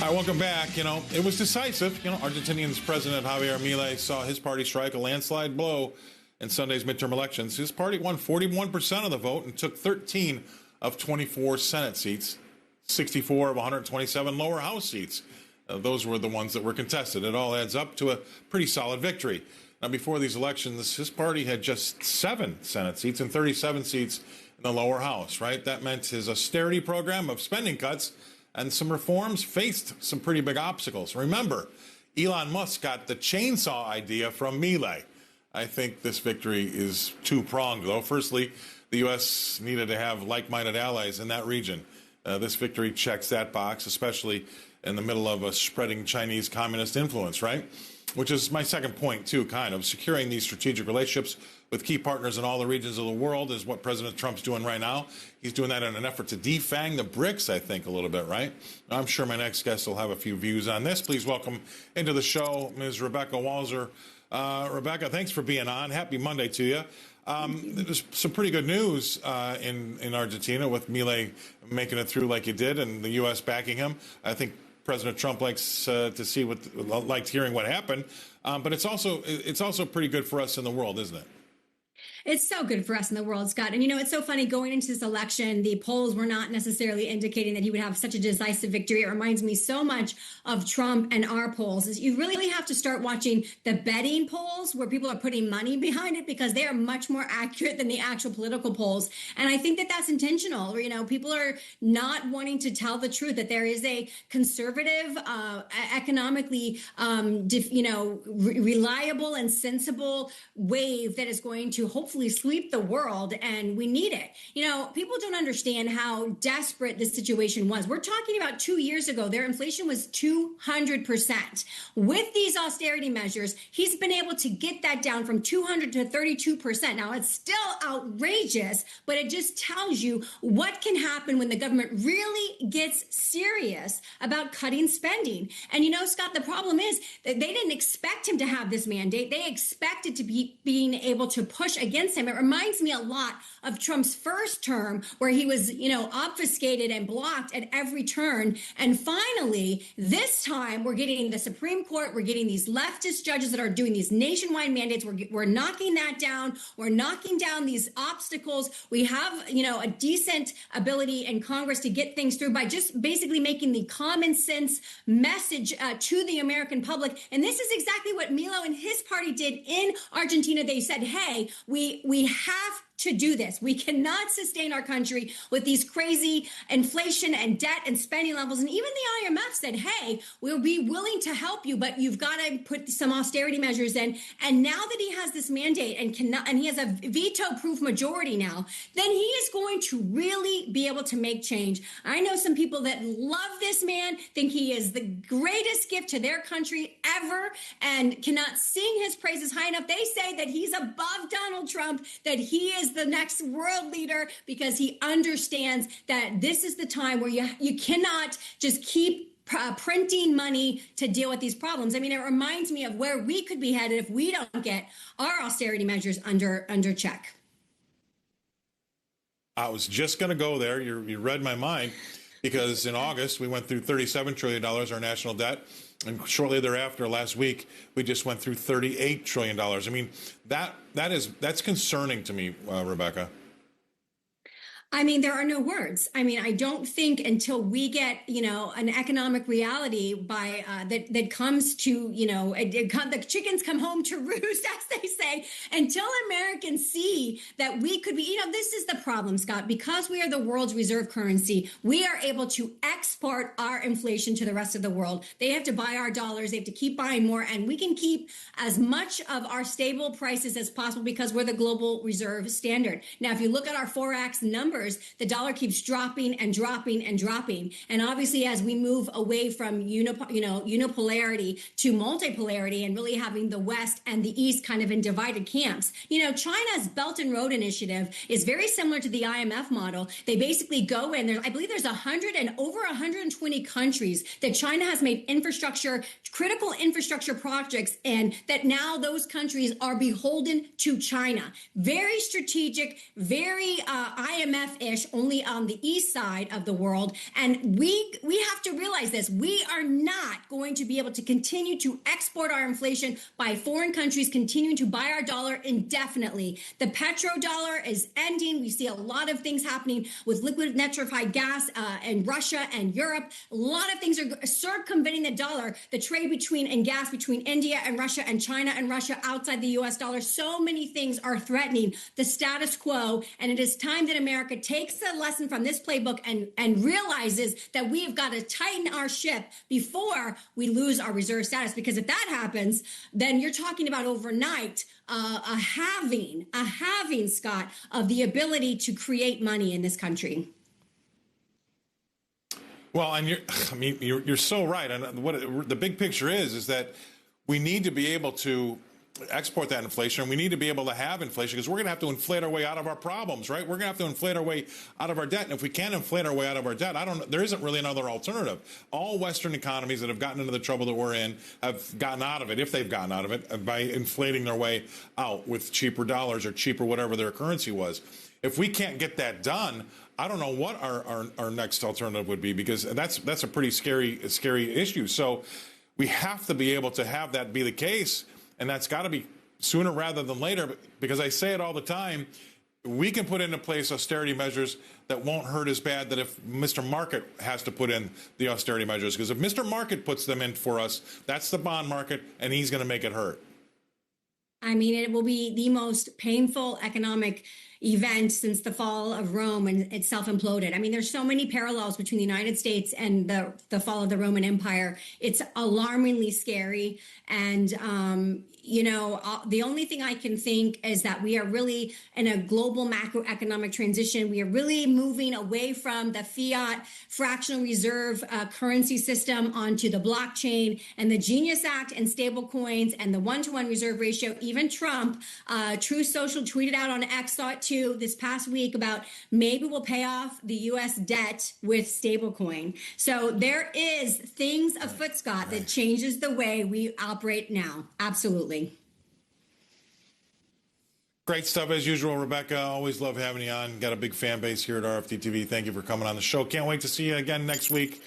All right, welcome back. It was decisive. Argentinian's President Javier Milei saw his party strike a landslide blow in Sunday's midterm elections. His party won 41% of the vote and took 13 of 24 Senate seats, 64 of 127 lower house seats. Those were the ones that were contested. It all adds up to a pretty solid victory. Now, before these elections, his party had just 7 Senate seats and 37 seats in the lower house, right? That meant his austerity program of spending cuts and some reforms faced some pretty big obstacles. Remember, Elon Musk got the chainsaw idea from Milei. I think this victory is two-pronged, though. Firstly, the U.S. needed to have like-minded allies in that region. This victory checks that box, especially in the middle of a spreading Chinese communist influence, right? Which is my second point, too, kind of. Securing these strategic relationships with key partners in all the regions of the world is what President Trump's doing right now. He's doing that in an effort to defang the BRICS, I think, a little bit, right? I'm sure my next guest will have a few views on this. Please welcome into the show Ms. Rebecca Walser. Rebecca, thanks for being on. Happy Monday to you. There's some pretty good news in Argentina with Milei making it through like he did and the U.S. backing him. I think President Trump likes to see liked hearing what happened, but it's also pretty good for us in the world, isn't it? It's so good for us in the world, Scott. And, it's so funny going into this election, the polls were not necessarily indicating that he would have such a decisive victory. It reminds me so much of Trump and our polls. Is you really have to start watching the betting polls where people are putting money behind it because they are much more accurate than the actual political polls. And I think that that's intentional. People are not wanting to tell the truth that there is a conservative, economically, reliable and sensible wave that is going to hopefully sweep the world, and we need it. People don't understand how desperate this situation was. We're talking about 2 years ago, their inflation was 200%. With these austerity measures, he's been able to get that down from 200 to 32%. Now, it's still outrageous, but it just tells you what can happen when the government really gets serious about cutting spending. And Scott, the problem is that they didn't expect him to have this mandate. They expected to be being able to push against him. It reminds me a lot of Trump's first term where he was, obfuscated and blocked at every turn. And finally, this time we're getting the Supreme Court. We're getting these leftist judges that are doing these nationwide mandates. We're knocking that down. We're knocking down these obstacles. We have, a decent ability in Congress to get things through by just basically making the common sense message to the American public. And this is exactly what Milei and his party did in Argentina. They said, hey, we have to do this. We cannot sustain our country with these crazy inflation and debt and spending levels. And even the IMF said, hey, we'll be willing to help you, but you've got to put some austerity measures in. And now that he has this mandate and he has a veto-proof majority now, then he is going to really be able to make change. I know some people that love this man, think he is the greatest gift to their country ever, and cannot sing his praises high enough. They say that he's above Donald Trump, that he is the next world leader because he understands that this is the time where you cannot just keep printing money to deal with these problems. I mean, it reminds me of where we could be headed if we don't get our austerity measures under check. I was just going to go there. You read my mind, because in August, we went through $37 trillion, our national debt. And shortly thereafter, last week, we just went through $38 trillion. I mean, that's concerning to me, Rebecca. I mean, there are no words. I mean, I don't think until we get, an economic reality by that comes to, the chickens come home to roost, as they say, until Americans see that we could be, this is the problem, Scott, because we are the world's reserve currency, we are able to export our inflation to the rest of the world. They have to buy our dollars. They have to keep buying more, and we can keep as much of our stable prices as possible because we're the global reserve standard. Now, if you look at our Forex numbers, the dollar keeps dropping and dropping and dropping. And obviously, as we move away from unipolarity to multipolarity and really having the West and the East kind of in divided camps, China's Belt and Road Initiative is very similar to the IMF model. They basically go in, I believe there's 100 and over 120 countries that China has made critical infrastructure projects in, that now those countries are beholden to China. Very strategic, very IMF death-ish only on the east side of the world. And we have to realize this. We are not going to be able to continue to export our inflation by foreign countries continuing to buy our dollar indefinitely. The petrodollar is ending. We see a lot of things happening with liquid nitrified gas in Russia and Europe. A lot of things are circumventing the dollar, the trade in gas between India and Russia and China and Russia outside the US dollar. So many things are threatening the status quo. And it is time that America takes a lesson from this playbook and realizes that we have got to tighten our ship before we lose our reserve status. Because if that happens, then you're talking about overnight a halving, Scott, of the ability to create money in this country. Well, and you're so right. And what the big picture is that we need to be able to export that inflation. We need to be able to have inflation because we're going to have to inflate our way out of our problems, right? We're going to have to inflate our way out of our debt. And if we can't inflate our way out of our debt, there isn't really another alternative. All Western economies that have gotten into the trouble that we're in have gotten out of it, if they've gotten out of it, by inflating their way out with cheaper dollars or cheaper whatever their currency was. If we can't get that done, I don't know what our next alternative would be, because that's a pretty scary issue. So we have to be able to have that be the case. And that's got to be sooner rather than later, because I say it all the time, we can put into place austerity measures that won't hurt as bad that if Mr. Market has to put in the austerity measures. Because if Mr. Market puts them in for us, that's the bond market, and he's going to make it hurt. I mean, it will be the most painful economic event since the fall of Rome and it self-imploded. I mean, there's so many parallels between the United States and the fall of the Roman Empire. It's alarmingly scary. And, the only thing I can think is that we are really in a global macroeconomic transition. We are really moving away from the fiat fractional reserve currency system onto the blockchain, and the Genius Act and stable coins and the one-to-one reserve ratio. Even Trump, True Social, tweeted out on X, saw it too this past week, about maybe we'll pay off the U.S. debt with stablecoin. So there is things afoot, Scott, that changes the way we operate now. Absolutely. Great stuff as usual, Rebecca. Always love having you on. Got a big fan base here at RFD TV. Thank you for coming on the show. Can't wait to see you again next week.